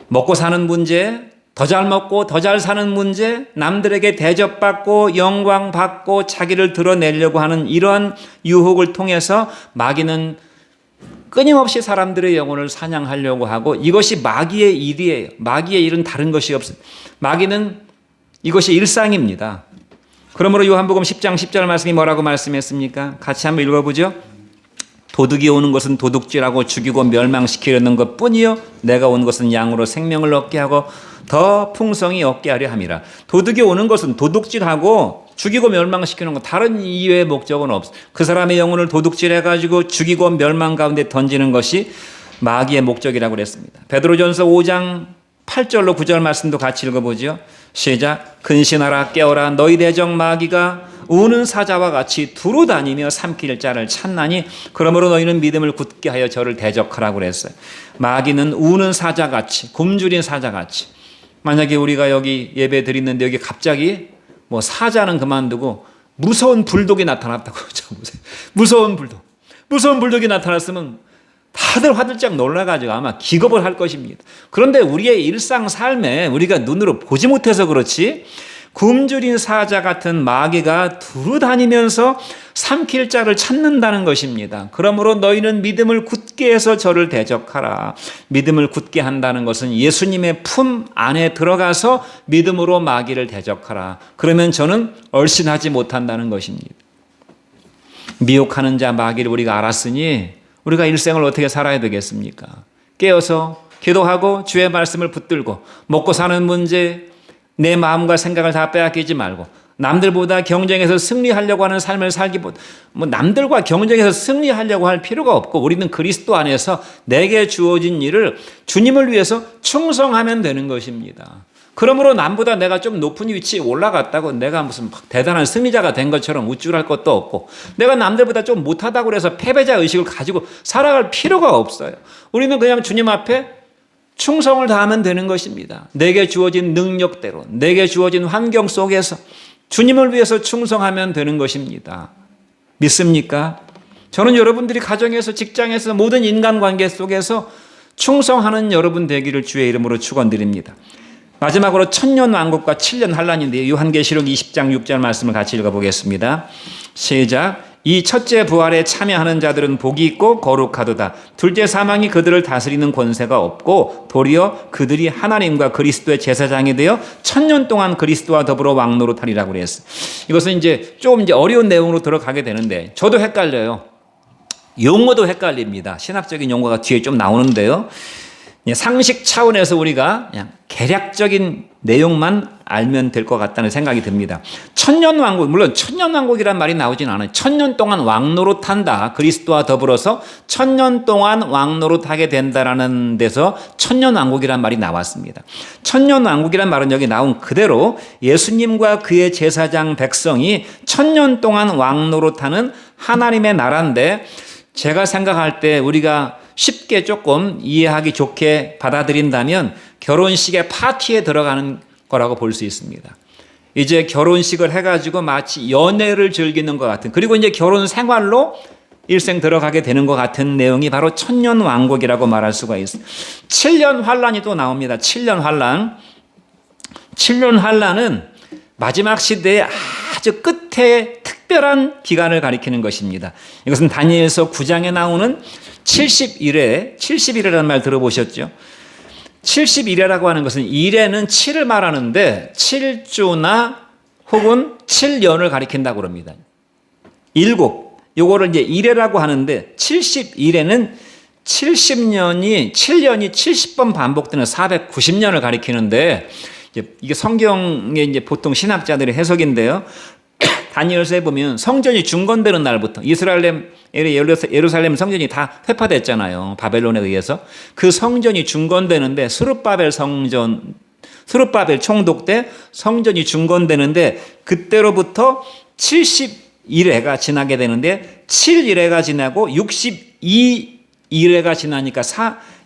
먹고 사는 문제, 더 잘 먹고 더 잘 사는 문제, 남들에게 대접받고 영광받고 자기를 드러내려고 하는 이러한 유혹을 통해서 마귀는 끊임없이 사람들의 영혼을 사냥하려고 하고 이것이 마귀의 일이에요. 마귀의 일은 다른 것이 없습니다. 마귀는 이것이 일상입니다. 그러므로 요한복음 10장 10절 말씀이 뭐라고 말씀했습니까? 같이 한번 읽어보죠. 도둑이 오는 것은 도둑질하고 죽이고 멸망시키려는 것뿐이요 내가 온 것은 양으로 생명을 얻게 하고 더 풍성히 얻게 하려 함이라. 도둑이 오는 것은 도둑질하고 죽이고 멸망시키는 것 다른 이외의 목적은 없어. 그 사람의 영혼을 도둑질해가지고 죽이고 멸망 가운데 던지는 것이 마귀의 목적이라고 그랬습니다. 베드로전서 5장 8절로 9절 말씀도 같이 읽어보죠. 시작. 근신하라 깨어라 너희 대적 마귀가 우는 사자와 같이 두루 다니며 삼킬 자를 찾나니 그러므로 너희는 믿음을 굳게 하여 저를 대적하라고 그랬어요. 마귀는 우는 사자같이 굶주린 사자같이 만약에 우리가 여기 예배 드리는데 여기 갑자기 뭐 사자는 그만두고 무서운 불독이 나타났다고 쳐보세요. 무서운 불독이 나타났으면 다들 화들짝 놀라가지고 아마 기겁을 할 것입니다. 그런데 우리의 일상 삶에 우리가 눈으로 보지 못해서 그렇지 굶주린 사자 같은 마귀가 두루 다니면서 삼킬 자를 찾는다는 것입니다. 그러므로 너희는 믿음을 굳게 해서 저를 대적하라. 믿음을 굳게 한다는 것은 예수님의 품 안에 들어가서 믿음으로 마귀를 대적하라. 그러면 저는 얼씬하지 못한다는 것입니다. 미혹하는 자 마귀를 우리가 알았으니 우리가 일생을 어떻게 살아야 되겠습니까? 깨어서 기도하고 주의 말씀을 붙들고 먹고 사는 문제 내 마음과 생각을 다 빼앗기지 말고 남들보다 경쟁해서 승리하려고 하는 삶을 살기보다 남들과 경쟁해서 승리하려고 할 필요가 없고 우리는 그리스도 안에서 내게 주어진 일을 주님을 위해서 충성하면 되는 것입니다. 그러므로 남보다 내가 좀 높은 위치에 올라갔다고 내가 무슨 대단한 승리자가 된 것처럼 우쭐할 것도 없고 내가 남들보다 좀 못하다고 해서 패배자 의식을 가지고 살아갈 필요가 없어요. 우리는 그냥 주님 앞에 충성을 다하면 되는 것입니다. 내게 주어진 능력대로 내게 주어진 환경 속에서 주님을 위해서 충성하면 되는 것입니다. 믿습니까? 저는 여러분들이 가정에서 직장에서 모든 인간관계 속에서 충성하는 여러분 되기를 주의 이름으로 축원드립니다. 마지막으로 천년왕국과 7년 환란인데요. 요한계시록 20장 6절 말씀을 같이 읽어보겠습니다. 시작. 이 첫째 부활에 참여하는 자들은 복이 있고 거룩하도다. 둘째 사망이 그들을 다스리는 권세가 없고 도리어 그들이 하나님과 그리스도의 제사장이 되어 1000년 동안 그리스도와 더불어 왕노릇하리라고 그랬어요. 이것은 조금 어려운 내용으로 들어가게 되는데 저도 헷갈려요. 용어도 헷갈립니다. 신학적인 용어가 뒤에 좀 나오는데요. 상식 차원에서 우리가 그냥 개략적인 내용만 알면 될 것 같다는 생각이 듭니다. 천년왕국, 물론 천년왕국이란 말이 나오진 않아요. 1000년 동안 왕노릇한다. 그리스도와 더불어서 1000년 동안 왕노릇하게 된다라는 데서 천년왕국이란 말이 나왔습니다. 천년왕국이란 말은 여기 나온 그대로 예수님과 그의 제사장 백성이 1000년 동안 왕노릇하는 하나님의 나라인데 제가 생각할 때 우리가 쉽게 조금 이해하기 좋게 받아들인다면 결혼식의 파티에 들어가는 거라고 볼 수 있습니다. 이제 결혼식을 해가지고 마치 연애를 즐기는 것 같은 그리고 이제 결혼 생활로 일생 들어가게 되는 것 같은 내용이 바로 천년 왕국이라고 말할 수가 있어요. 7년 환란이 또 나옵니다. 7년 환란. 7년 환란은 마지막 시대의 아주 끝에 특별한 기간을 가리키는 것입니다. 이것은 다니엘서 9장에 나오는 70일이라는 말 들어보셨죠? 70일이라고 하는 것은 일에는 7을 말하는데 7주나 혹은 7년을 가리킨다고 합니다. 7. 요거를 이제 일회라고 하는데 70일에는 7년이 70번 반복되는 490년을 가리키는데 이게 성경의 이제 보통 신학자들의 해석인데요. 다니엘서에 보면 성전이 중건되는 날부터 예루살렘 성전이 다 회파됐잖아요. 바벨론에 의해서. 그 성전이 중건되는데 스룹바벨 총독 때 성전이 중건되는데 그때로부터 71회가 지나게 되는데 7일회가 지나고 62일회가 지나니까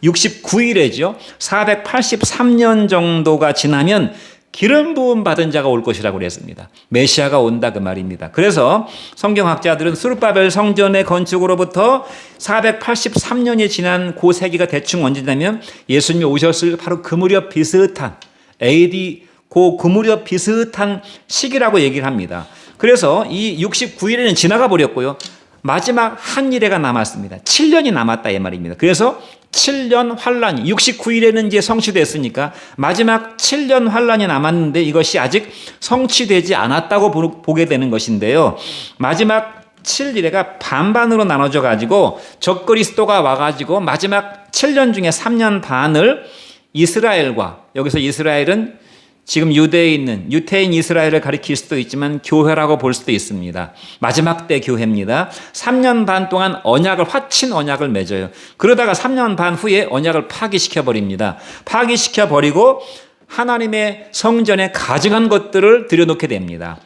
69일회죠. 483년 정도가 지나면 기름 부음 받은 자가 올 것이라고 그랬습니다. 메시아가 온다 그 말입니다. 그래서 성경학자들은 스룹바벨 성전의 건축으로부터 483년이 지난 그 세기가 대충 언제냐면 예수님이 오셨을 바로 그 무렵 비슷한 AD 그 무렵 비슷한 시기라고 얘기를 합니다. 그래서 이 69일에는 지나가 버렸고요. 마지막 한 일회가 남았습니다. 7년이 남았다 이 말입니다. 그래서 7년 환란이 69일에는 이제 성취됐으니까 마지막 7년 환란이 남았는데 이것이 아직 성취되지 않았다고 보게 되는 것인데요. 마지막 7일회가 반반으로 나눠져 가지고 적그리스도가 와가지고 마지막 7년 중에 3년 반을 이스라엘과, 여기서 이스라엘은 지금 유대에 있는 유태인 이스라엘을 가리킬 수도 있지만 교회라고 볼 수도 있습니다. 마지막 때 교회입니다. 3년 반 동안 화친 언약을 맺어요. 그러다가 3년 반 후에 언약을 파기시켜버립니다. 파기시켜버리고 하나님의 성전에 가증한 것들을 들여놓게 됩니다.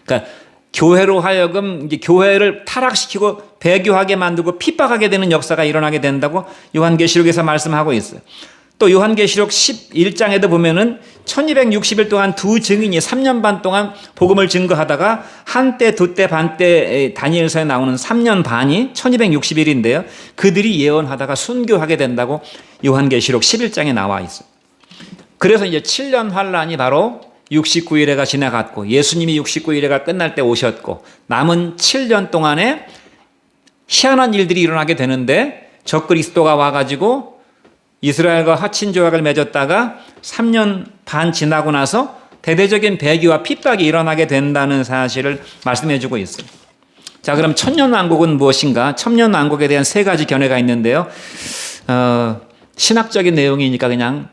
그러니까 교회로 하여금 이제 교회를 타락시키고 배교하게 만들고 핍박하게 되는 역사가 일어나게 된다고 요한계시록에서 말씀하고 있어요. 또 요한계시록 11장에도 보면은 1260일 동안 두 증인이 3년 반 동안 복음을 증거하다가 한때, 두때, 반때 다니엘서에 나오는 3년 반이 1260일인데요. 그들이 예언하다가 순교하게 된다고 요한계시록 11장에 나와 있어요. 그래서 이제 7년 환란이 바로 69일회가 지나갔고 예수님이 69일회가 끝날 때 오셨고 남은 7년 동안에 희한한 일들이 일어나게 되는데 적그리스도가 와가지고 이스라엘과 화친 조약을 맺었다가 3년 반 지나고 나서 대대적인 배교와 핍박이 일어나게 된다는 사실을 말씀해 주고 있어요. 자, 그럼 천년왕국은 무엇인가? 천년왕국에 대한 세 가지 견해가 있는데요. 신학적인 내용이니까 그냥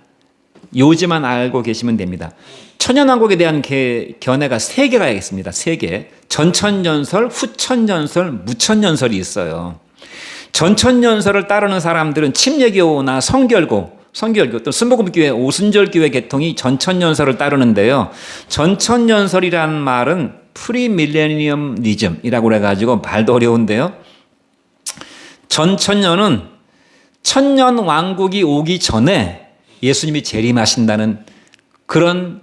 요지만 알고 계시면 됩니다. 천년왕국에 대한 견해가 세 개가 있습니다. 세 개. 전천년설, 후천년설, 무천년설이 있어요. 전천년설을 따르는 사람들은 침례교나 성결교 또 순복음교회 오순절교회 계통이 전천년설을 따르는데요. 전천년설이라는 말은 프리밀레니엄리즘이라고 해가지고 말도 어려운데요. 전천년은 천년왕국이 오기 전에 예수님이 재림하신다는 그런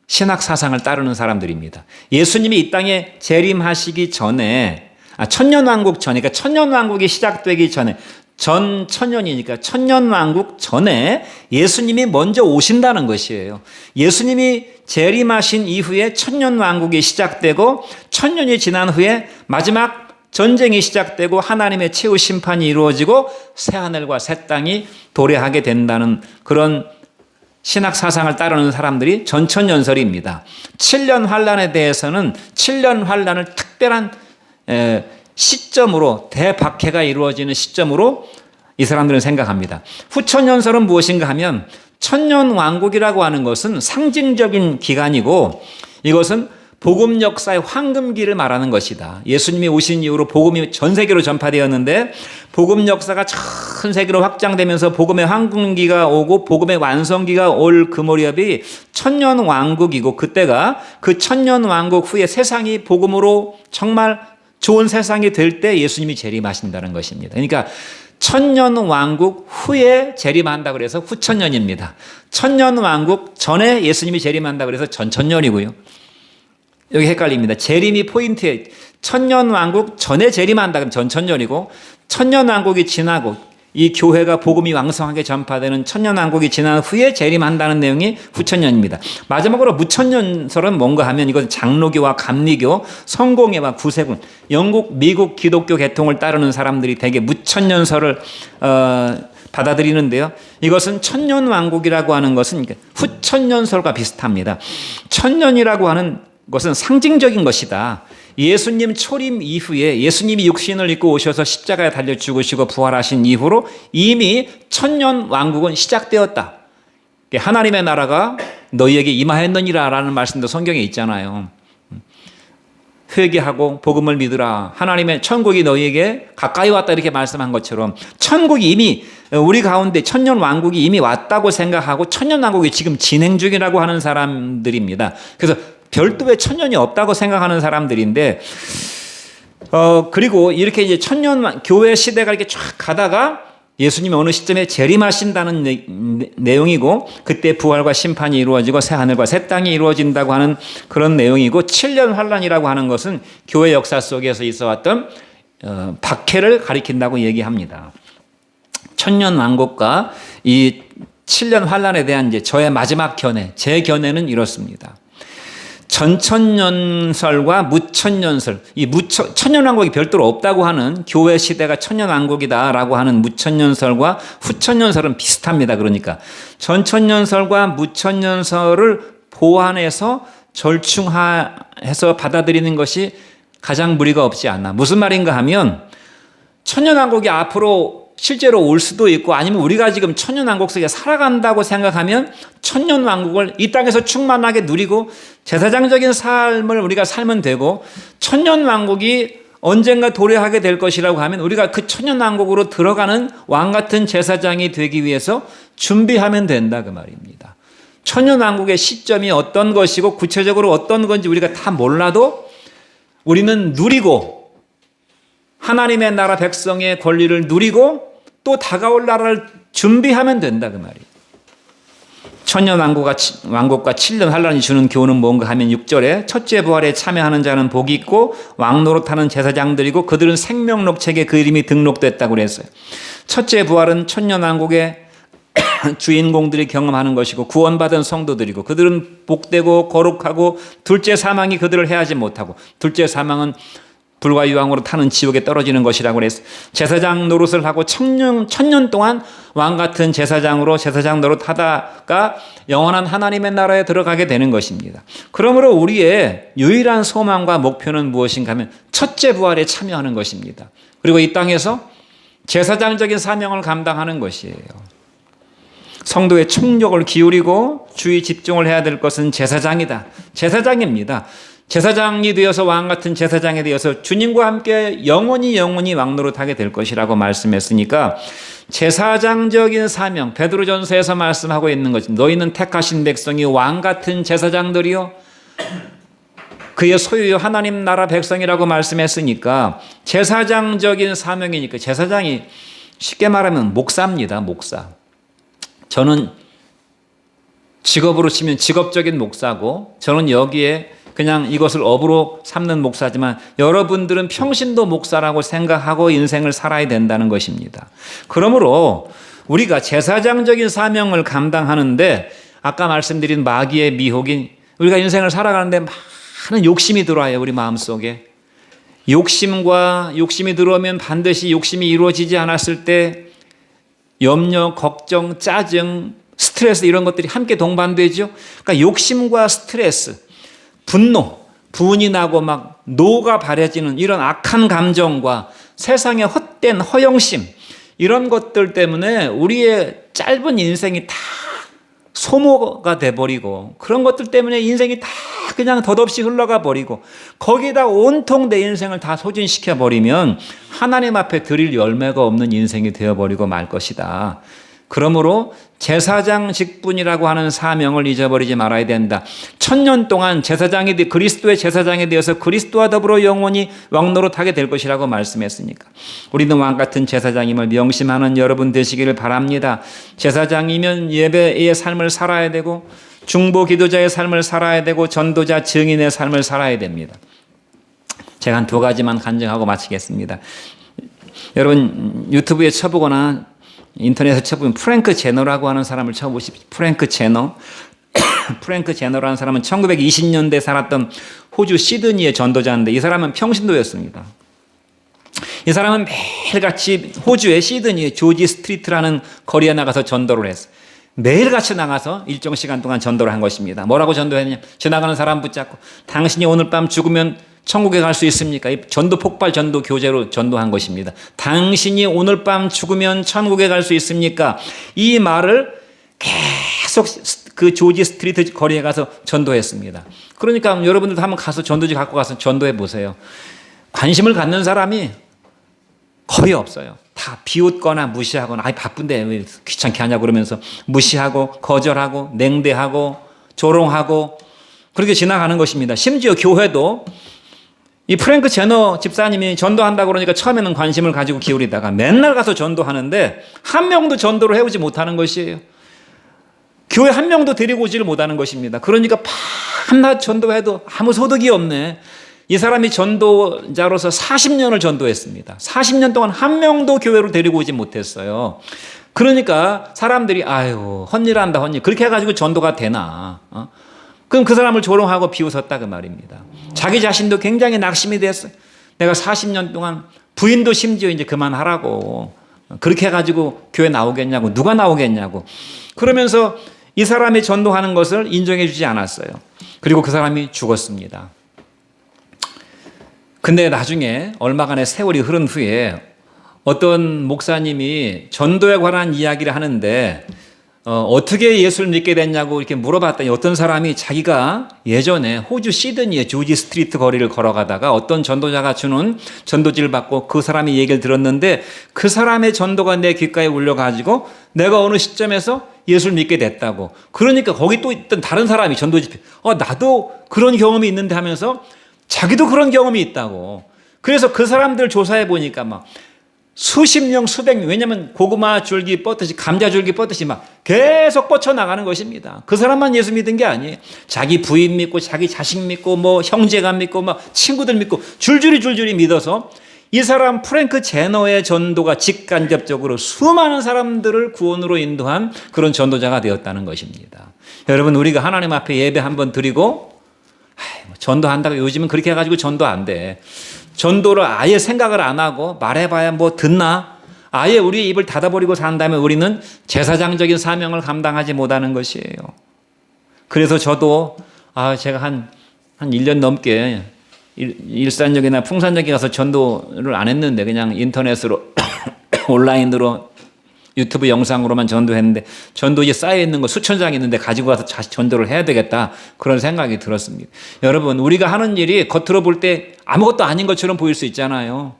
신학 사상을 따르는 사람들입니다. 예수님이 이 땅에 재림하시기 전에 천년왕국 전에, 그러니까 천년왕국이 시작되기 전에, 천년이니까 천년왕국 전에 예수님이 먼저 오신다는 것이에요. 예수님이 재림하신 이후에 천년왕국이 시작되고 천년이 지난 후에 마지막 전쟁이 시작되고 하나님의 최후 심판이 이루어지고 새하늘과 새 땅이 도래하게 된다는 그런 신학 사상을 따르는 사람들이 전천년설입니다. 7년 환란에 대해서는 7년 환란을 특별한 시점으로 대박해가 이루어지는 시점으로 이 사람들은 생각합니다. 후천년설은 무엇인가 하면 천년왕국이라고 하는 것은 상징적인 기간이고 이것은 복음 역사의 황금기를 말하는 것이다. 예수님이 오신 이후로 복음이 전 세계로 전파되었는데 복음 역사가 전 세계로 확장되면서 복음의 황금기가 오고 복음의 완성기가 올 그 무렵이 천년왕국이고 그때가 그 천년왕국 후에 세상이 복음으로 정말 좋은 세상이 될 때 예수님이 재림하신다는 것입니다. 그러니까 천년왕국 후에 재림한다 그래서 후천년입니다. 천년왕국 전에 예수님이 재림한다 그래서 전천년이고요. 여기 헷갈립니다. 재림이 포인트에 천년왕국 전에 재림한다 그러면 전천년이고 천년왕국이 지나고 이 교회가 복음이 왕성하게 전파되는 천년왕국이 지난 후에 재림한다는 내용이 후천년입니다. 마지막으로 무천년설은 뭔가 하면 이것은 장로교와 감리교, 성공회와 구세군, 영국, 미국 기독교 계통을 따르는 사람들이 대개 무천년설을 받아들이는데요. 이것은 천년왕국이라고 하는 것은 후천년설과 비슷합니다. 천년이라고 하는 것은 상징적인 것이다. 예수님 초림 이후에 예수님이 육신을 입고 오셔서 십자가에 달려 죽으시고 부활하신 이후로 이미 천년왕국은 시작되었다. 하나님의 나라가 너희에게 임하였느니라 라는 말씀도 성경에 있잖아요. 회개하고 복음을 믿으라. 하나님의 천국이 너희에게 가까이 왔다 이렇게 말씀한 것처럼 천국이 이미 우리 가운데 천년왕국이 이미 왔다고 생각하고 천년왕국이 지금 진행 중이라고 하는 사람들입니다. 그래서 별도의 천년이 없다고 생각하는 사람들인데, 그리고 이렇게 이제 천년 교회 시대가 이렇게 쫙 가다가 예수님이 어느 시점에 재림하신다는 내용이고, 그때 부활과 심판이 이루어지고 새 하늘과 새 땅이 이루어진다고 하는 그런 내용이고, 7년 환란이라고 하는 것은 교회 역사 속에서 있어왔던 박해를 가리킨다고 얘기합니다. 천년 왕국과 이 7년 환란에 대한 이제 저의 마지막 견해, 제 견해는 이렇습니다. 전천년설과 무천년설, 천년왕국이 별도로 없다고 하는 교회 시대가 천년왕국이다라고 하는 무천년설과 후천년설은 비슷합니다. 그러니까 전천년설과 무천년설을 보완해서 절충해서 받아들이는 것이 가장 무리가 없지 않나. 무슨 말인가 하면 천년왕국이 앞으로 실제로 올 수도 있고 아니면 우리가 지금 천년왕국 속에 살아간다고 생각하면 천년왕국을 이 땅에서 충만하게 누리고 제사장적인 삶을 우리가 살면 되고, 천년왕국이 언젠가 도래하게 될 것이라고 하면 우리가 그 천년왕국으로 들어가는 왕같은 제사장이 되기 위해서 준비하면 된다 그 말입니다. 천년왕국의 시점이 어떤 것이고 구체적으로 어떤 건지 우리가 다 몰라도 우리는 누리고 하나님의 나라 백성의 권리를 누리고 또 다가올 나라를 준비하면 된다 그 말이에요. 천년왕국과 7년 환란이 주는 교훈은 뭔가 하면 6절에 첫째 부활에 참여하는 자는 복이 있고 왕노릇하는 제사장들이고 그들은 생명록 책에 그 이름이 등록됐다고 그랬어요. 첫째 부활은 천년왕국의 주인공들이 경험하는 것이고 구원받은 성도들이고 그들은 복되고 거룩하고 둘째 사망이 그들을 해하지 못하고, 둘째 사망은 불과 유황으로 타는 지옥에 떨어지는 것이라고 그랬어요. 제사장 노릇을 하고 천년 동안 왕같은 제사장으로 제사장 노릇하다가 영원한 하나님의 나라에 들어가게 되는 것입니다. 그러므로 우리의 유일한 소망과 목표는 무엇인가 하면 첫째 부활에 참여하는 것입니다. 그리고 이 땅에서 제사장적인 사명을 감당하는 것이에요. 성도의 총력을 기울이고 주의 집중을 해야 될 것은 제사장이다. 제사장입니다. 제사장이 되어서 왕같은 제사장이 되어서 주님과 함께 영원히 왕노릇하게 될 것이라고 말씀했으니까 제사장적인 사명, 베드로전서에서 말씀하고 있는 것이 너희는 택하신 백성이 왕같은 제사장들이요 그의 소유요 하나님 나라 백성이라고 말씀했으니까 제사장적인 사명이니까 제사장이 쉽게 말하면 목사입니다. 목사. 저는 직업으로 치면 직업적인 목사고 저는 여기에 그냥 이것을 업으로 삼는 목사지만 여러분들은 평신도 목사라고 생각하고 인생을 살아야 된다는 것입니다. 그러므로 우리가 제사장적인 사명을 감당하는데 아까 말씀드린 마귀의 미혹인 우리가 인생을 살아가는데 많은 욕심이 들어와요. 우리 마음속에. 욕심이 들어오면 반드시 욕심이 이루어지지 않았을 때 염려, 걱정, 짜증, 스트레스 이런 것들이 함께 동반되죠. 그러니까 욕심과 스트레스, 분이 나고 막 노가 바래지는 이런 악한 감정과 세상의 헛된 허영심 이런 것들 때문에 우리의 짧은 인생이 다 소모가 돼버리고 그런 것들 때문에 인생이 다 그냥 덧없이 흘러가 버리고 거기에다 온통 내 인생을 다 소진시켜 버리면 하나님 앞에 드릴 열매가 없는 인생이 되어버리고 말 것이다. 그러므로 제사장 직분이라고 하는 사명을 잊어버리지 말아야 된다. 1000년 동안 그리스도의 제사장이 되어서 그리스도와 더불어 영원히 왕노릇하게 될 것이라고 말씀했으니까 우리는 왕같은 제사장임을 명심하는 여러분 되시기를 바랍니다. 제사장이면 예배의 삶을 살아야 되고 중보 기도자의 삶을 살아야 되고 전도자 증인의 삶을 살아야 됩니다. 제가 한 2가지만 간증하고 마치겠습니다. 여러분 유튜브에 쳐보거나 인터넷에 쳐보면 프랭크 제너라고 하는 사람을 쳐보십시오. 프랭크 제너. 프랭크 제너라는 사람은 1920년대에 살았던 호주 시드니의 전도자인데 이 사람은 평신도였습니다. 이 사람은 매일같이 호주의 시드니의 조지 스트리트라는 거리에 나가서 전도를 했어요. 매일같이 나가서 일정 시간 동안 전도를 한 것입니다. 뭐라고 전도했냐? 지나가는 사람 붙잡고 당신이 오늘 밤 죽으면 천국에 갈 수 있습니까? 이 전도 폭발 전도 교재로 전도한 것입니다. 당신이 오늘 밤 죽으면 천국에 갈 수 있습니까? 이 말을 계속 그 조지 스트리트 거리에 가서 전도했습니다. 그러니까 여러분들도 한번 가서 전도지 갖고 가서 전도해 보세요. 관심을 갖는 사람이 거의 없어요. 다 비웃거나 무시하거나 바쁜데 왜 귀찮게 하냐고 그러면서 무시하고 거절하고 냉대하고 조롱하고 그렇게 지나가는 것입니다. 심지어 교회도 이 프랭크 제너 집사님이 전도한다고 그러니까 처음에는 관심을 가지고 기울이다가 맨날 가서 전도하는데 한 명도 전도를 해오지 못하는 것이에요. 교회 한 명도 데리고 오지를 못하는 것입니다. 그러니까 밤낮 전도해도 아무 소득이 없네. 이 사람이 전도자로서 40년을 전도했습니다. 40년 동안 한 명도 교회로 데리고 오지 못했어요. 그러니까 사람들이 아유 헛일한다 헛일 그렇게 해가지고 전도가 되나 그럼 그 사람을 조롱하고 비웃었다 그 말입니다. 자기 자신도 굉장히 낙심이 됐어요. 내가 40년 동안 부인도 심지어 이제 그만하라고 그렇게 해가지고 교회 나오겠냐고 누가 나오겠냐고 그러면서 이 사람이 전도하는 것을 인정해 주지 않았어요. 그리고 그 사람이 죽었습니다. 근데 나중에 얼마간의 세월이 흐른 후에 어떤 목사님이 전도에 관한 이야기를 하는데 어떻게 예수를 믿게 됐냐고 이렇게 물어봤더니 어떤 사람이 자기가 예전에 호주 시드니의 조지 스트리트 거리를 걸어가다가 어떤 전도자가 주는 전도지를 받고 그 사람이 얘기를 들었는데 그 사람의 전도가 내 귓가에 울려가지고 내가 어느 시점에서 예수를 믿게 됐다고. 그러니까 거기 또 있던 다른 사람이 전도지 나도 그런 경험이 있는데 하면서 자기도 그런 경험이 있다고. 그래서 그 사람들 조사해 보니까 막 수십 명, 수백 명, 왜냐하면 고구마 줄기 뻗듯이 감자 줄기 뻗듯이 막 계속 뻗쳐나가는 것입니다. 그 사람만 예수 믿은 게 아니에요. 자기 부인 믿고 자기 자식 믿고 뭐 형제가 믿고 막 친구들 믿고 줄줄이 믿어서 이 사람 프랭크 제너의 전도가 직간접적으로 수많은 사람들을 구원으로 인도한 그런 전도자가 되었다는 것입니다. 여러분 우리가 하나님 앞에 예배 한번 드리고 전도한다고 요즘은 그렇게 해가지고 전도 안 돼. 전도를 아예 생각을 안 하고 말해봐야 뭐 듣나? 아예 우리 입을 닫아버리고 산다면 우리는 제사장적인 사명을 감당하지 못하는 것이에요. 그래서 저도 제가 한 1년 넘게 일산역이나 풍산역에 가서 전도를 안 했는데 그냥 인터넷으로 온라인으로 유튜브 영상으로만 전도했는데 전도지 쌓여있는 거 수천 장 있는데 가지고 와서 다시 전도를 해야 되겠다 그런 생각이 들었습니다. 여러분 우리가 하는 일이 겉으로 볼 때 아무것도 아닌 것처럼 보일 수 있잖아요.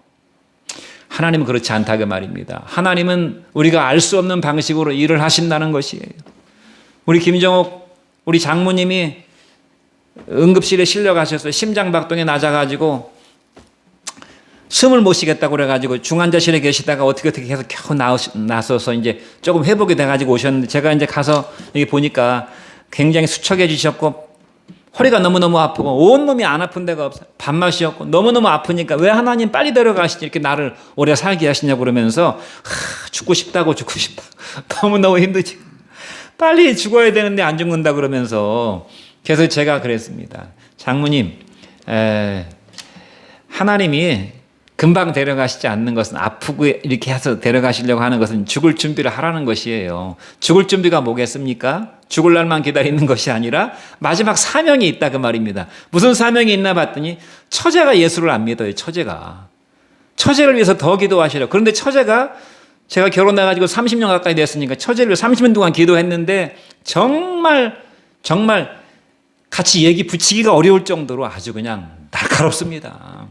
하나님은 그렇지 않다 그 말입니다. 하나님은 우리가 알 수 없는 방식으로 일을 하신다는 것이에요. 우리 김정옥 우리 장모님이 응급실에 실려가셔서 심장박동에 낮아가지고 숨을 못 쉬겠다고 그래가지고 중환자실에 계시다가 어떻게 해서 겨우 나서서 이제 조금 회복이 돼가지고 오셨는데 제가 이제 가서 여기 보니까 굉장히 수척해지셨고 허리가 너무너무 아프고 온몸이 안 아픈 데가 없어요. 밥맛이었고 너무너무 아프니까 왜 하나님 빨리 데려가시지 이렇게 나를 오래 살게 하시냐고 그러면서 죽고 싶다고 너무너무 힘들지 빨리 죽어야 되는데 안 죽는다 그러면서 그래서 제가 그랬습니다. 장모님 하나님이 금방 데려가시지 않는 것은 아프고 이렇게 해서 데려가시려고 하는 것은 죽을 준비를 하라는 것이에요. 죽을 준비가 뭐겠습니까? 죽을 날만 기다리는 것이 아니라 마지막 사명이 있다 그 말입니다. 무슨 사명이 있나 봤더니 처제가 예수를 안 믿어요. 처제를 위해서 더 기도하시려고. 그런데 처제가 제가 결혼해가지고 30년 가까이 됐으니까 처제를 30년 동안 기도했는데 정말 같이 얘기 붙이기가 어려울 정도로 아주 그냥 날카롭습니다.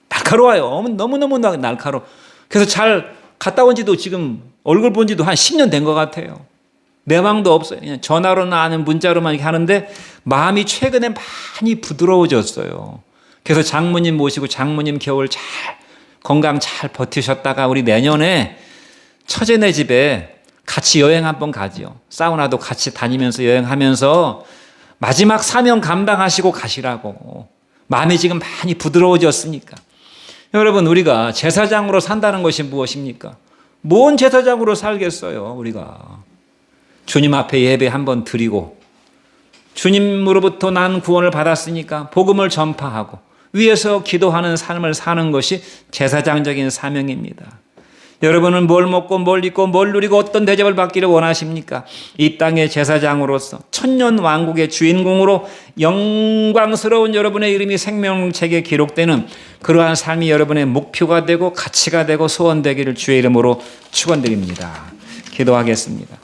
날카로워요. 너무너무 날카로워. 그래서 잘 갔다 온 지도 지금 얼굴 본 지도 한 10년 된 것 같아요. 내망도 없어요. 그냥 전화로나 아니면 문자로만 이렇게 하는데 마음이 최근에 많이 부드러워졌어요. 그래서 장모님 모시고 장모님 겨울 잘 건강 잘 버티셨다가 우리 내년에 처제네 집에 같이 여행 한번 가지요. 사우나도 같이 다니면서 여행하면서 마지막 사명 감당하시고 가시라고. 마음이 지금 많이 부드러워졌으니까. 여러분, 우리가 제사장으로 산다는 것이 무엇입니까? 뭔 제사장으로 살겠어요, 우리가. 주님 앞에 예배 한번 드리고 주님으로부터 난 구원을 받았으니까 복음을 전파하고 위에서 기도하는 삶을 사는 것이 제사장적인 사명입니다. 여러분은 뭘 먹고 뭘 입고 뭘 누리고 어떤 대접을 받기를 원하십니까? 이 땅의 제사장으로서 천년 왕국의 주인공으로 영광스러운 여러분의 이름이 생명책에 기록되는 그러한 삶이 여러분의 목표가 되고 가치가 되고 소원되기를 주의 이름으로 축원드립니다. 기도하겠습니다.